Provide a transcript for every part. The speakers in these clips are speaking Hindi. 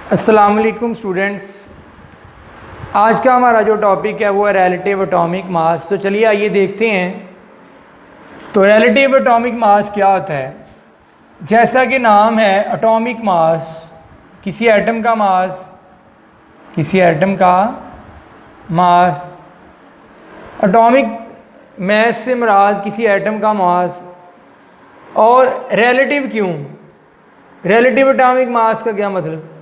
अस्सलाम वालेकुम स्टूडेंट्स। आज का हमारा जो टॉपिक है वो है रिलेटिव एटॉमिक मास। तो चलिए आइए देखते हैं। तो रिलेटिव एटॉमिक मास क्या होता है। जैसा कि नाम है एटॉमिक मास, किसी एटम का मास, किसी एटम का मास। एटॉमिक मास से मुराद किसी एटम का मास। और रिलेटिव क्यों, रिलेटिव एटॉमिक मास का क्या मतलब,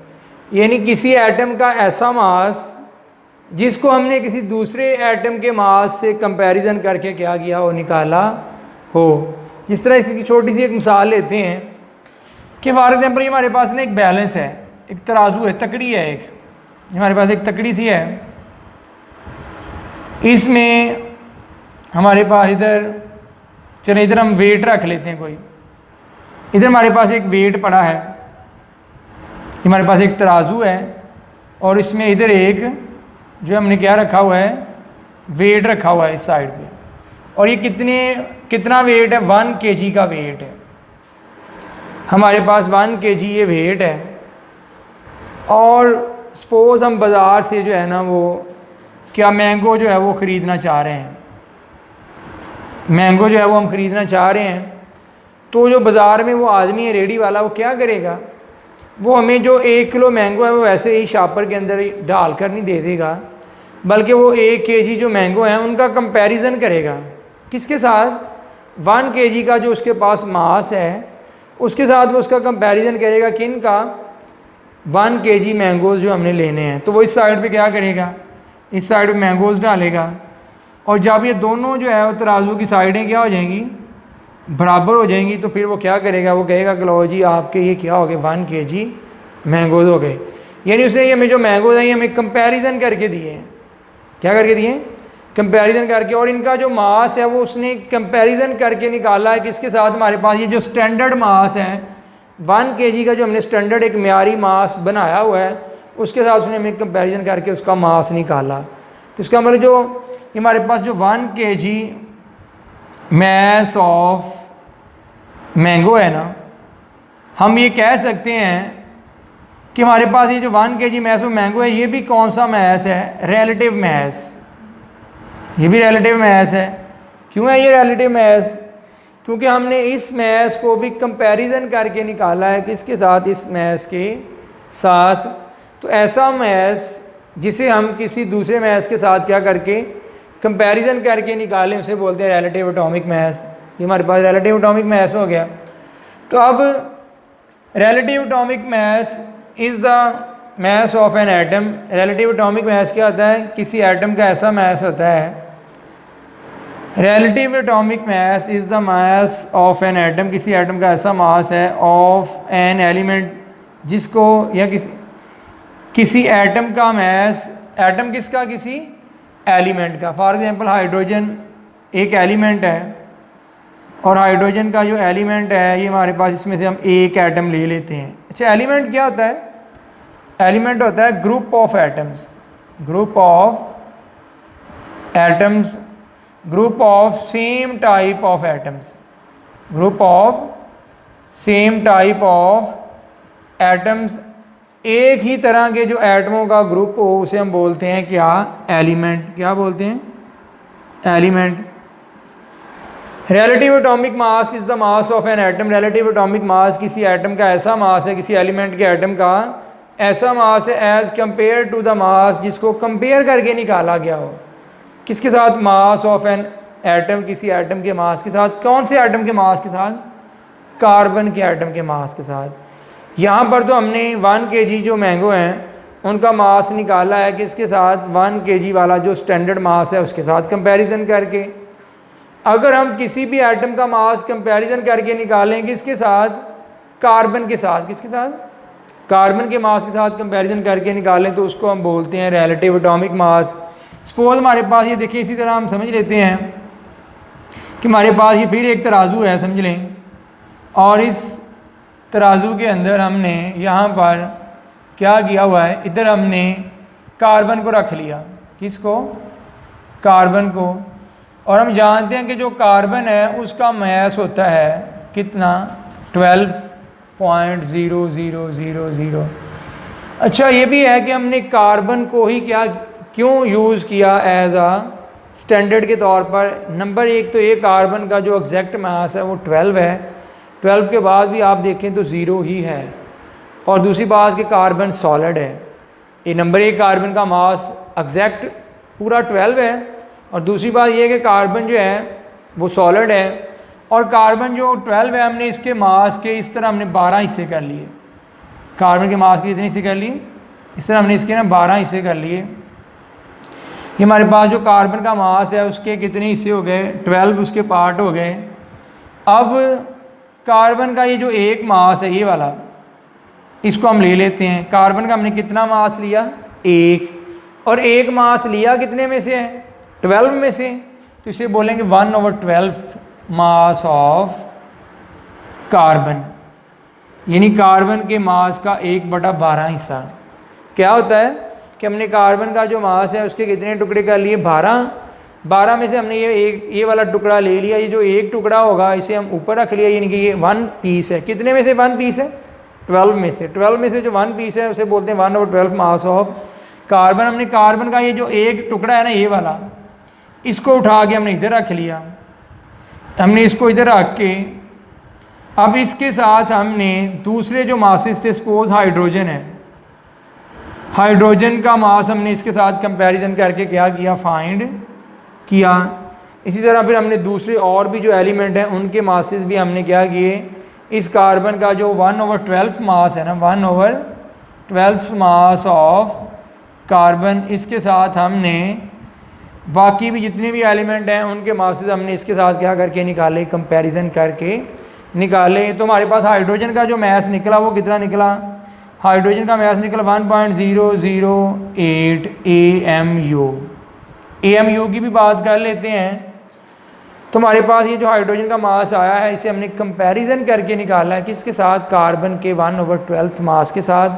यानी किसी एटम का ऐसा मास जिसको हमने किसी दूसरे एटम के मास से कंपैरिजन करके क्या किया हो, निकाला हो। जिस तरह इसकी छोटी सी एक मिसाल लेते हैं कि फॉर एग्जांपल ये हमारे पास ना एक बैलेंस है, एक तराजू है, तकड़ी है, एक हमारे पास एक तकड़ी सी है। इसमें हमारे पास इधर, चलिए इधर हम वेट रख लेते हैं कोई। इधर हमारे पास एक वेट पड़ा है, हमारे पास एक तराजू है और इसमें इधर एक जो हमने क्या रखा हुआ है, वेट रखा हुआ है इस साइड पे। और ये कितना वेट है, 1 kg का वेट है हमारे पास, 1 kg ये वेट है। और सपोज़ हम बाज़ार से जो है ना वो क्या मैंगो जो है वो ख़रीदना चाह रहे हैं, मैंगो जो है वो हम ख़रीदना चाह रहे हैं। तो जो बाज़ार में वो आदमी है, रेडी वाला, वो क्या करेगा, वो हमें जो 1 किलो मैंगो है वो वैसे ही शॉपर के अंदर डाल कर नहीं दे देगा, बल्कि वो 1 kg जो मैंगो हैं उनका कंपैरिजन करेगा। किसके साथ, 1 kg का जो उसके पास मास है उसके साथ वो उसका कंपैरिजन करेगा। किन का, 1 kg मैंगोज़ जो हमने लेने हैं। तो वो इस साइड पे क्या करेगा, इस साइड पे मैंगोज़ डालेगा। और जब ये दोनों जो है वो तराजू की साइडें क्या हो जाएंगी, बराबर हो जाएंगी, तो फिर वो क्या करेगा, वो कहेगा कि लो जी आपके ये क्या हो गए, 1 kg मैंगोज़ हो गए। यानी उसने ये हमें जो मैंगोज़ हैं ये हमें कंपैरिजन करके दिए हैं। क्या करके दिए, कंपैरिजन करके। और इनका जो मास है वो उसने कंपैरिजन करके निकाला है किसके साथ, हमारे पास ये जो स्टैंडर्ड मास है 1 kg का, जो हमने स्टैंडर्ड एक म्यारी मास बनाया हुआ है उसके साथ उसने हमें कंपैरिजन करके उसका मास निकाला। तो इसका मतलब जो हमारे पास जो 1 kg मैस ऑफ मैंगो है ना, हम ये कह सकते हैं कि हमारे पास ये जो 1 kg मैस ऑफ मैंगो है ये भी कौन सा मैस है, रिलेटिव मैस। ये भी रिलेटिव मैस है। क्यों है ये रिलेटिव मैस, क्योंकि हमने इस मैस को भी कंपैरिजन करके निकाला है किसके साथ, इस मैस के साथ। तो ऐसा मैस जिसे हम किसी दूसरे मैस के साथ क्या करके कंपैरिजन करके निकालें उसे बोलते हैं रिलेटिव एटॉमिक मैस। ये हमारे पास रिलेटिव एटॉमिक मैस हो गया। तो अब relative atomic mass is the mass of an atom. Relative atomic mass क्या होता है, किसी एटम का ऐसा मैस होता है। Relative atomic mass is the mass of an atom, किसी एटम का ऐसा मास है ऑफ एन एलिमेंट जिसको, या किसी एटम का मैस, एटम किसका, किसी एलिमेंट का। फॉर एग्जांपल हाइड्रोजन एक एलिमेंट है और हाइड्रोजन का जो एलिमेंट है ये हमारे पास, इसमें से हम एक एटम ले लेते हैं। अच्छा, एलिमेंट क्या होता है, एलिमेंट होता है group of atoms, group of atoms, group of same type of atoms, group of same type of atoms. एक ही तरह के जो एटमों का ग्रुप हो उसे हम बोलते हैं क्या, एलिमेंट। क्या बोलते हैं, element. Relative atomic mass is the mass of an atom. Relative atomic mass किसी एटम का ऐसा मास है, किसी एलिमेंट के एटम का ऐसा मास है as compare to the mass, जिसको कंपेयर करके निकाला गया हो। किसके साथ, मास ऑफ एन एटम, किसी एटम के मास के साथ। कौन से एटम के मास के साथ, कार्बन के एटम के मास के साथ। यहाँ पर तो हमने 1 kg जो मैंगो हैं उनका मास निकाला है किसके साथ, 1 kg वाला जो स्टैंडर्ड मास है उसके साथ कंपैरिजन करके। अगर हम किसी भी एटम का मास कंपैरिजन करके निकालें किसके साथ, कार्बन के साथ, किसके साथ, कार्बन के मास के साथ कंपैरिजन करके निकालें तो उसको हम बोलते हैं रिलेटिव एटॉमिक मास। सपोज हमारे पास ये देखिए, इसी तरह हम समझ लेते हैं कि हमारे पास ये फिर एक तराजू है, समझ लें। और इस तराजू के अंदर हमने यहाँ पर क्या किया हुआ है, इधर हमने कार्बन को रख लिया। किसको, कार्बन को। और हम जानते हैं कि जो कार्बन है उसका मैस होता है कितना, 12.0000। अच्छा ये भी है कि हमने कार्बन को ही क्या क्यों यूज़ किया एज आ स्टैंडर्ड के तौर पर। नंबर एक तो ये कार्बन का जो एग्जैक्ट मास है वो 12 है, 12 के बाद भी आप देखें तो ज़ीरो ही है। और दूसरी बात कि कार्बन सॉलिड है। ये नंबर एक कार्बन का मास एग्जैक्ट पूरा 12 है, और दूसरी बात ये है कि कार्बन जो है वो सॉलिड है। और कार्बन जो 12 है हमने इसके मास के इस तरह हमने 12 हिस्से कर लिए। कार्बन के मास के कितने हिस्से कर लिए, इस तरह हमने इसके ना 12 हिस्से कर लिए। ये हमारे पास जो कार्बन का मास है उसके कितने हिस्से हो गए, 12 उसके पार्ट हो गए। अब कार्बन का ये जो एक मास है ये वाला, इसको हम ले लेते हैं। कार्बन का हमने कितना मास लिया, एक, और एक मास लिया कितने में से है, 12 में से, तो इसे बोलेंगे 1/12 मास ऑफ कार्बन, यानी कार्बन के मास का 1/12 हिस्सा। क्या होता है कि हमने कार्बन का जो मास है उसके कितने टुकड़े कर लिए, 12 में से हमने ये वाला टुकड़ा ले लिया। ये जो एक टुकड़ा होगा इसे हम ऊपर रख लिया, यानी कि ये 1 पीस है। कितने में से 1 पीस है, 12 में से। 12 में से जो 1 पीस है उसे बोलते हैं 1/12 मास ऑफ कार्बन। हमने कार्बन का ये जो एक टुकड़ा है ना ये वाला, इसको उठा के हमने इधर रख लिया। हमने इसको इधर रख के अब इसके साथ हमने दूसरे जो मासेस थे, सपोज हाइड्रोजन है, हाइड्रोजन का मास हमने इसके साथ कंपैरिजन करके क्या किया, फाइंड किया। इसी तरह फिर हमने दूसरे और भी जो एलिमेंट हैं उनके मासेस भी हमने क्या किए, इस कार्बन का जो 1/12 मास है ना, 1/12 मास ऑफ कार्बन, इसके साथ हमने बाकी भी जितने भी एलिमेंट हैं उनके मासेस हमने इसके साथ क्या करके निकाले, कंपैरिजन करके निकाले। तो हमारे पास हाइड्रोजन का जो मैस निकला वो कितना निकला, हाइड्रोजन का मैस निकला 1.008 AMU। AMU की भी बात कर लेते हैं। तो हमारे पास ये जो हाइड्रोजन का मास आया है इसे हमने कंपैरिजन करके निकाला है किसके साथ, कार्बन के 1/12 मास के साथ।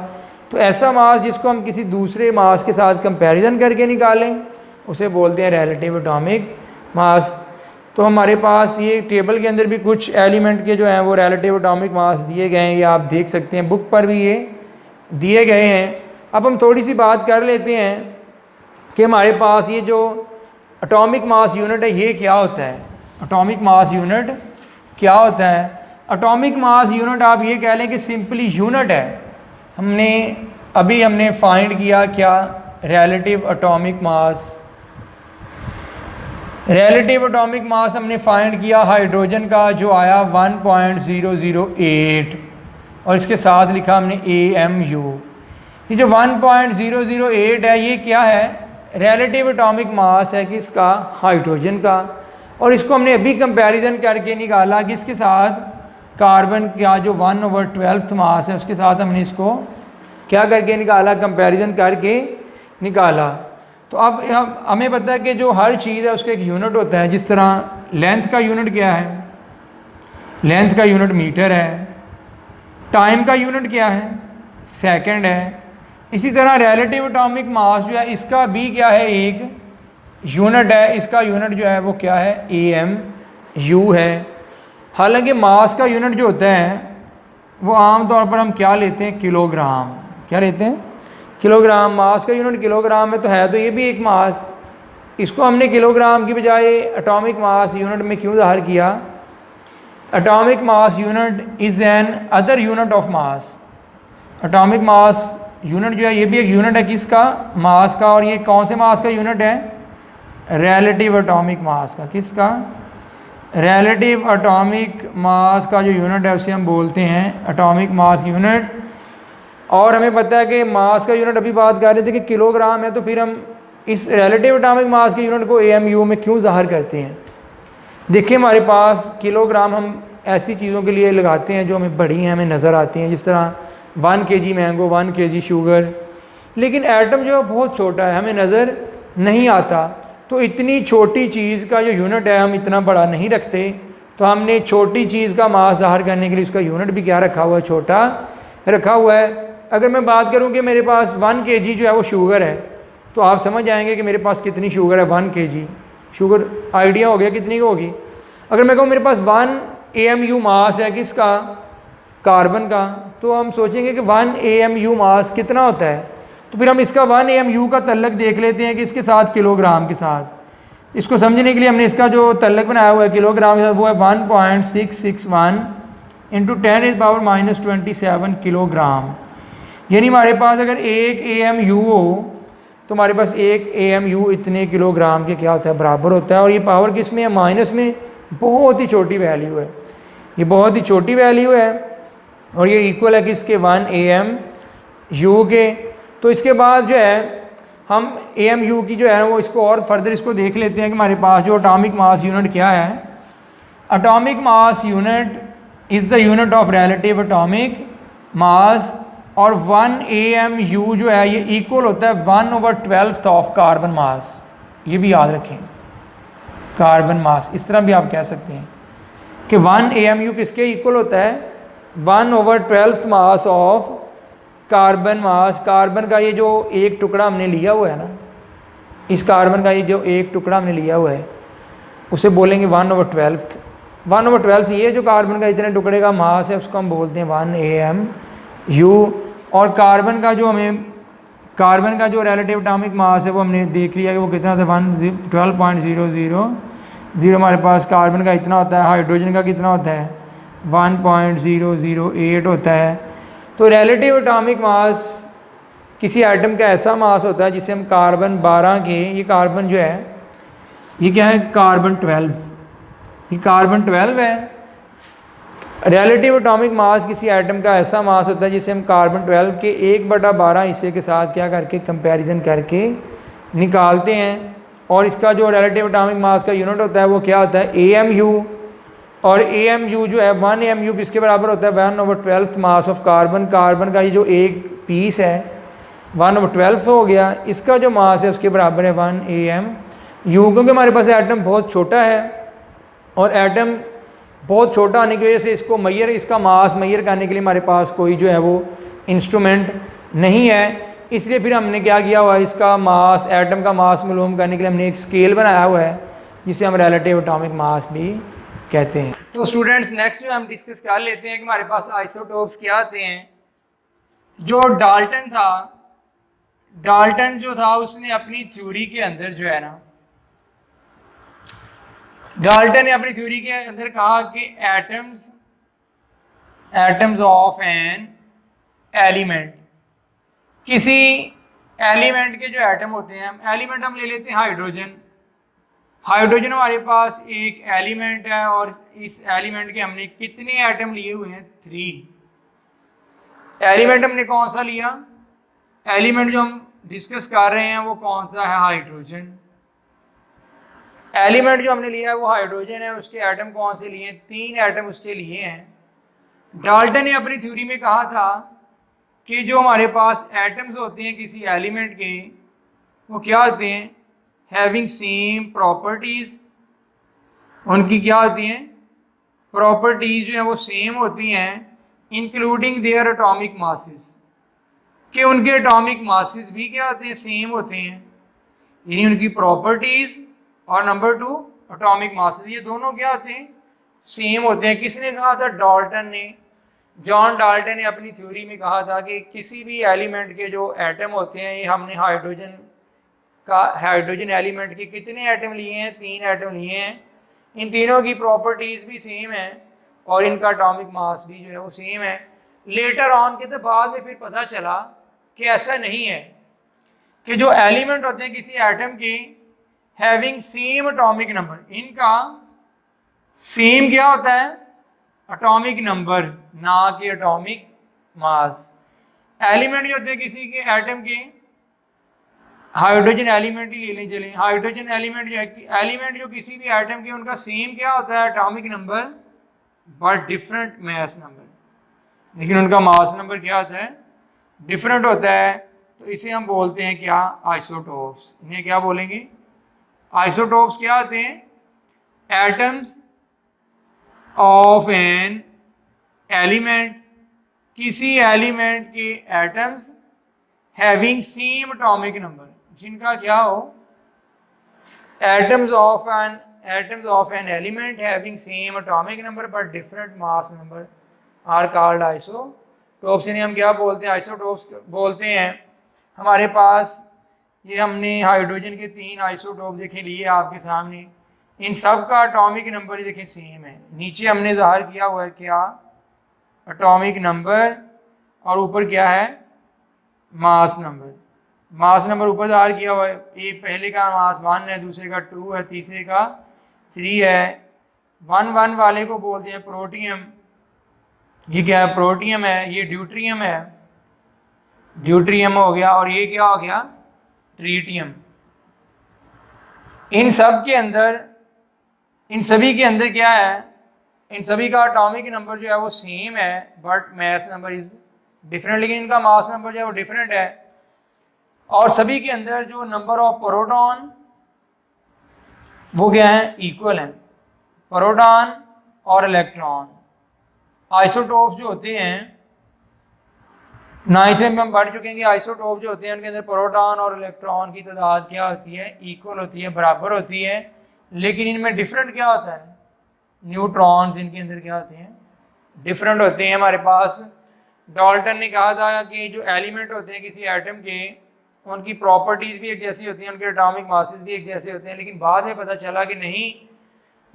तो ऐसा मास जिसको हम किसी दूसरे मास के साथ कंपैरिजन करके निकालें उसे बोलते हैं रिलेटिव एटॉमिक मास। तो हमारे पास ये टेबल के अंदर भी कुछ एलिमेंट के जो हैं वो रिलेटिव एटॉमिक मास दिए गए हैं, ये आप देख सकते हैं, बुक पर भी ये दिए गए हैं। अब हम थोड़ी सी बात कर लेते हैं कि हमारे पास ये जो एटॉमिक मास यूनिट है ये क्या होता है। एटॉमिक मास यूनिट क्या होता है, एटॉमिक मास यूनिट आप ये कह लें कि सिंपली यूनिट है। हमने फाइंड किया क्या, relative atomic mass. Relative atomic mass हमने फाइंड किया हाइड्रोजन का जो आया 1.008, और इसके साथ लिखा हमने AMU। ये जो 1.008 है ये क्या है, रिलेटिव एटॉमिक मास है किसका, हाइड्रोजन का। और इसको हमने अभी कंपैरिजन करके निकाला किसके साथ, कार्बन का जो 1/12 मास है उसके साथ हमने इसको क्या करके निकाला, कंपैरिजन करके निकाला। तो अब हमें पता है कि जो हर चीज़ है उसका एक यूनिट होता है। जिस तरह लेंथ का यूनिट क्या है, लेंथ का यूनिट मीटर है। टाइम का यूनिट क्या है, सेकंड है। इसी तरह रिलेटिव एटॉमिक मास जो है इसका भी क्या है, एक यूनिट है। इसका यूनिट जो है वो क्या है, AMU है। हालांकि मास का यूनिट जो होता है वो आम तौर पर हम क्या लेते हैं, किलोग्राम। क्या लेते हैं, किलोग्राम। मास का यूनिट किलोग्राम में तो है, तो ये भी एक मास। इसको हमने किलोग्राम की बजाय एटॉमिक मास यूनिट में क्यों ज़ाहिर किया। Atomic mass unit is an other unit of mass. Atomic mass unit जो है ये भी एक यूनिट है किसका, मास का। और ये कौन से मास का यूनिट है, रिलेटिव एटॉमिक मास का। किसका, रिलेटिव एटॉमिक मास का जो यूनिट है उसे हम बोलते हैं एटॉमिक मास यूनिट। और हमें पता है कि मास का यूनिट अभी बात कर रहे थे कि किलोग्राम है, तो फिर हम इस रिलेटिव एटॉमिक मास के यूनिट को AMU में क्यों ज़ाहिर करते हैं। देखिए हमारे पास किलोग्राम हम ऐसी चीज़ों के लिए लगाते हैं जो हमें बड़ी हैं, हमें नज़र आती हैं, जिस तरह 1 kg मैंगो, 1 kg शुगर। लेकिन एटम जो है बहुत छोटा है, हमें नज़र नहीं आता। तो इतनी छोटी चीज़ का जो यूनिट है हम इतना बड़ा नहीं रखते, तो हमने छोटी चीज़ का मास ज़ाहिर करने के लिए उसका यूनिट भी क्या रखा हुआ है, छोटा रखा हुआ है। अगर मैं बात करूं कि मेरे पास 1 kg जो है वो शुगर है, तो आप समझ जाएंगे कि मेरे पास कितनी शुगर है, 1 kg शुगर। आइडिया हो गया कितनी होगी। अगर मैं कहूँ मेरे पास 1 AMU मास है किसका, कार्बन का, तो हम सोचेंगे कि 1 AMU मास कितना होता है। तो फिर हम इसका 1 AMU का तल्लक देख लेते हैं कि इसके साथ किलोग्राम के साथ। इसको समझने के लिए हमने इसका जो तल्लक बनाया हुआ है किलोग्राम के साथ, वो है 1.661 इंटू 10⁻⁻27 किलोग्राम। यानी हमारे पास अगर 1 AMU हो तो हमारे पास 1 AMU इतने किलोग्राम के क्या होता है, बराबर होता है। और ये पावर किस में है, माइनस में। बहुत ही छोटी वैल्यू है, ये बहुत ही छोटी वैल्यू है। और ये इक्वल है किसके, 1 AMU के। तो इसके बाद जो है हम AMU की जो है वो इसको और फर्दर इसको देख लेते हैं कि हमारे पास जो एटॉमिक मास यूनिट क्या है। Atomic mass unit is the unit of relative atomic mass. और 1 AMU जो है ये इक्वल होता है 1/12 ऑफ कार्बन मास। ये भी याद रखें, कार्बन मास, इस तरह भी आप कह सकते हैं कि 1 AMU किसके इक्वल होता है, 1/12 mass of carbon mass. Carbon का ये जो एक टुकड़ा हमने लिया हुआ है ना, इस कार्बन का ये जो एक टुकड़ा हमने लिया हुआ है उसे बोलेंगे 1/12। 1/12 ये जो कार्बन का इतने टुकड़े का मास है उसको हम बोलते हैं 1 AMU। और कार्बन का जो रिलेटिव एटॉमिक मास है वो हमने देख लिया कि वो कितना था, 12.000। हमारे पास कार्बन का इतना होता है, हाइड्रोजन का कितना होता है, 1.008 होता है। तो रिलेटिव एटॉमिक मास किसी एटम का ऐसा मास होता है जिसे हम कार्बन 12 के, ये कार्बन जो है ये क्या है, कार्बन 12, ये कार्बन 12 है। रिलेटिव एटॉमिक मास किसी एटम का ऐसा मास होता है जिसे हम कार्बन 12 के 1/12 हिस्से के साथ क्या करके कंपैरिजन करके निकालते हैं। और इसका जो रिलेटिव एटॉमिक मास का यूनिट होता है वो क्या होता है, AMU। और AMU जो है 1 AMU किसके बराबर होता है, 1/12 मास ऑफ कार्बन। कार्बन का ये जो एक पीस है 1/12 हो गया, इसका जो मास है उसके बराबर है 1 AMU। क्योंकि हमारे पास एटम बहुत छोटा है और एटम बहुत छोटा होने की वजह से इसका मास मैयर करने के लिए हमारे पास कोई जो है वो इंस्ट्रूमेंट नहीं है। इसलिए फिर हमने क्या किया हुआ है, इसका मास, एटम का मास मालूम करने के लिए हमने एक स्केल बनाया हुआ है जिसे हम रिलेटिव एटॉमिक मास भी कहते हैं। तो स्टूडेंट्स नेक्स्ट जो हम डिस्कस कर लेते हैं कि हमारे पास आइसोटोप्स क्या आते हैं। जो डाल्टन जो था उसने अपनी थ्योरी के अंदर जो है ना, डाल्टन ने अपनी थ्योरी के अंदर कहा कि एटम्स ऑफ एन एलिमेंट, किसी एलिमेंट के जो एटम होते हैं, एलिमेंट हम ले लेते हैं हाइड्रोजन। हाइड्रोजन हमारे पास एक एलिमेंट है और इस एलिमेंट के हमने कितने एटम लिए हुए हैं, 3 एलिमेंट हमने कौन सा लिया, एलिमेंट जो हम डिस्कस कर रहे हैं वो कौन सा है, हाइड्रोजन। एलिमेंट जो हमने लिया है वो हाइड्रोजन है, उसके एटम कौन से लिए, 3 एटम उसके लिए हैं। डाल्टन ने अपनी थ्योरी में कहा था कि जो हमारे पास एटम्स होते हैं किसी एलिमेंट के वो क्या होते हैं, हैविंग सेम प्रॉपर्टीज। उनकी क्या होती हैं, प्रॉपर्टीज जो है वो सेम होती हैं, इंक्लूडिंग देयर एटॉमिक मासेस, कि उनके एटॉमिक मासेस भी क्या होते हैं, सेम होते हैं। यानी उनकी प्रॉपर्टीज और नंबर 2 एटॉमिक मासेस, ये दोनों क्या होते हैं, सेम होते हैं। किसने कहा था, डाल्टन ने। जॉन डाल्टन ने अपनी थ्योरी में कहा था कि किसी भी एलिमेंट के जो एटम होते हैं, ये हमने हाइड्रोजन एलिमेंट के कितने एटम लिए हैं, 3 एटम लिए हैं। इन तीनों की प्रॉपर्टीज़ भी सेम है और इनका एटॉमिक मास भी जो है वो सेम है। लेटर ऑन के तो बाद में फिर पता चला कि ऐसा नहीं है, कि जो एलिमेंट होते हैं किसी एटम के हैविंग सेम एटॉमिक नंबर, इनका सेम क्या होता है, एटॉमिक नंबर, ना कि एटॉमिक मास। एलिमेंट जो होते हैं किसी के एटम के, हाइड्रोजन एलिमेंट ही ले लें, चलें हाइड्रोजन एलिमेंट जो किसी भी एटम के, उनका सेम क्या होता है, atomic number, but different mass number. लेकिन उनका मास नंबर क्या होता है, डिफरेंट होता है। तो इसे हम बोलते हैं क्या, आइसोटोप्स। इन्हें क्या बोलेंगे, आइसोटोप्स क्या होते हैं, एटम्स ऑफ एन एलिमेंट, किसी एलिमेंट के atoms having same atomic number, जिनका क्या हो, atoms of an element having same atomic number but different mass number are called isotopes. टॉप्स इन्हें हम क्या बोलते हैं, आइसोटॉप्स बोलते हैं। हमारे पास ये हमने हाइड्रोजन के 3 आइसोटॉप देखे लिए आपके सामने, इन सब का एटॉमिक नंबर देखें सेम है। नीचे हमने ज़ाहिर किया हुआ है क्या, एटॉमिक नंबर, और ऊपर क्या है, मास नंबर। मास नंबर ऊपर ज़ाहिर किया हुआ है, ये पहले का मास 1 है, दूसरे का 2 है, तीसरे का 3 है। 1 वाले को बोलते हैं प्रोटियम, ये क्या है, प्रोटियम है। ये ड्यूट्रियम है, ड्यूट्रियम हो गया। और ये क्या हो गया, ट्रीटियम। इन सब के अंदर, इन सभी के अंदर क्या है, इन सभी का एटॉमिक नंबर जो है वो सेम है, but mass number is different, लेकिन इनका मास नंबर जो है वो डिफरेंट है। और सभी के अंदर जो नंबर ऑफ प्रोटॉन वो क्या है, इक्वल है, प्रोटॉन और इलेक्ट्रॉन। आइसोटोप्स जो होते हैं, 9th में हम पढ़ चुके हैं कि आइसोटोप जो होते हैं उनके अंदर प्रोटॉन और इलेक्ट्रॉन की तादाद क्या होती है, इक्वल होती है, बराबर होती है। लेकिन इनमें डिफरेंट क्या होता है, न्यूट्रॉन्स इनके अंदर क्या होते हैं, डिफरेंट होते हैं। हमारे पास डाल्टन ने कहा था कि जो एलिमेंट होते हैं किसी एटम के, उनकी प्रॉपर्टीज़ भी एक जैसी होती हैं, उनके एटॉमिक मासेस भी एक जैसे होते हैं। लेकिन बाद में पता चला कि नहीं,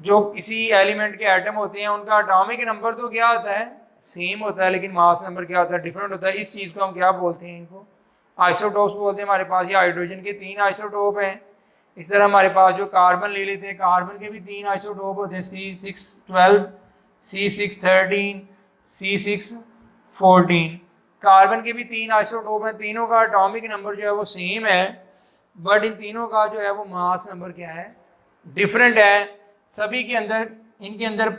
जो किसी एलिमेंट के एटम होते हैं उनका एटॉमिक नंबर तो क्या होता है, सेम होता है, लेकिन मास नंबर क्या होता है, डिफरेंट होता है। इस चीज़ को हम क्या बोलते हैं, इनको आइसोटोप्स बोलते हैं। हमारे पास ये हाइड्रोजन के 3 आइसोटोप हैं। इस तरह हमारे पास जो कार्बन ले लेते हैं, कार्बन के भी 3 आइसोटोप होते हैं, C612, C613, C614। कार्बन के भी 3 आइसोटोप हैं, तीनों का एटॉमिक नंबर जो है वो सेम है, बट इन तीनों का जो है वो मास नंबर क्या है, डिफरेंट है। सभी के अंदर, इनके अंदर,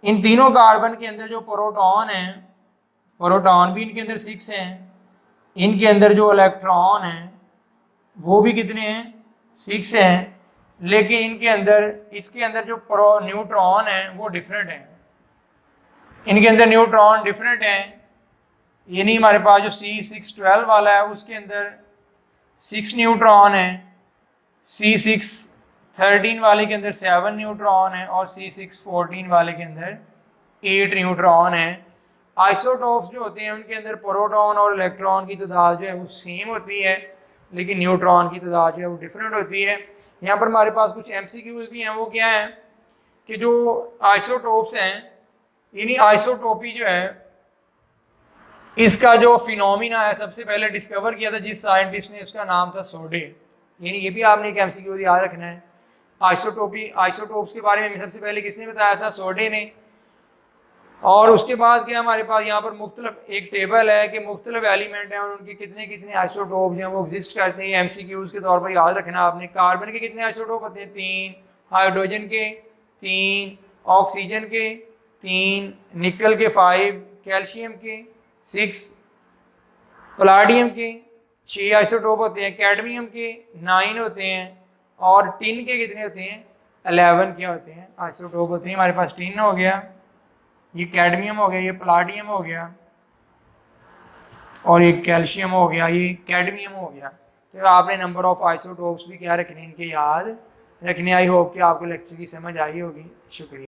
इन तीनों कार्बन के अंदर जो प्रोटॉन हैं, प्रोटॉन भी इनके अंदर 6 हैं। इनके अंदर जो इलेक्ट्रॉन हैं वो भी कितने हैं, 6 हैं। लेकिन इनके अंदर, इसके अंदर जो न्यूट्रॉन हैं वो डिफरेंट हैं, इनके अंदर न्यूट्रॉन डिफरेंट हैं। यानी हमारे पास जो C612 वाला है उसके अंदर 6 न्यूट्रॉन हैं, C613 वाले के अंदर 7 न्यूट्रॉन हैं, और C614 वाले के अंदर 8 न्यूट्रॉन हैं। आइसोटोप्स जो होते हैं उनके अंदर प्रोटॉन और इलेक्ट्रॉन की तादाद जो है वो सेम होती है, लेकिन न्यूट्रॉन की तादाद जो है वो डिफरेंट होती है। यहाँ पर हमारे पास कुछ MCQs भी हैं, वो क्या है कि जो आइसोटोप्स हैं, यानी आइसोटोपी जो है, इसका जो फिनोमिना है सबसे पहले डिस्कवर किया था जिस साइंटिस्ट ने, उसका नाम था सोडे। यानी ये भी आपने एक MCQ याद रखना है। आइसोटोप्स के बारे में सबसे पहले किसने बताया था, सोडे ने। और उसके बाद क्या हमारे पास यहाँ पर मुख्तलिफ एक टेबल है कि मुख्तलिफ एलिमेंट हैं और उनके कितने कितने आइसोटोप जो हैं वो एग्जिस्ट करते हैं। MCQs के तौर पर याद रखना आपने। कार्बन के कितने आइसोटोप होते हैं, 3, हाइड्रोजन के 3, ऑक्सीजन के 3, निकल के 5, कैल्शियम के 6, पलाडियम के 6 आइसोटोप होते हैं, कैडमियम के 9 होते हैं, और टिन के कितने होते हैं, 11 क्या होते हैं, आइसोटोप होते हैं। हमारे पास टिन हो गया, ये कैडमियम हो गया, ये पलाडियम हो गया, और ये कैल्शियम हो गया, ये कैडमियम हो गया। तो आपने नंबर ऑफ आइसोटोप्स भी क्या रखने, इनके याद रखने। आई होप कि आपको लेक्चर की समझ आई होगी। शुक्रिया।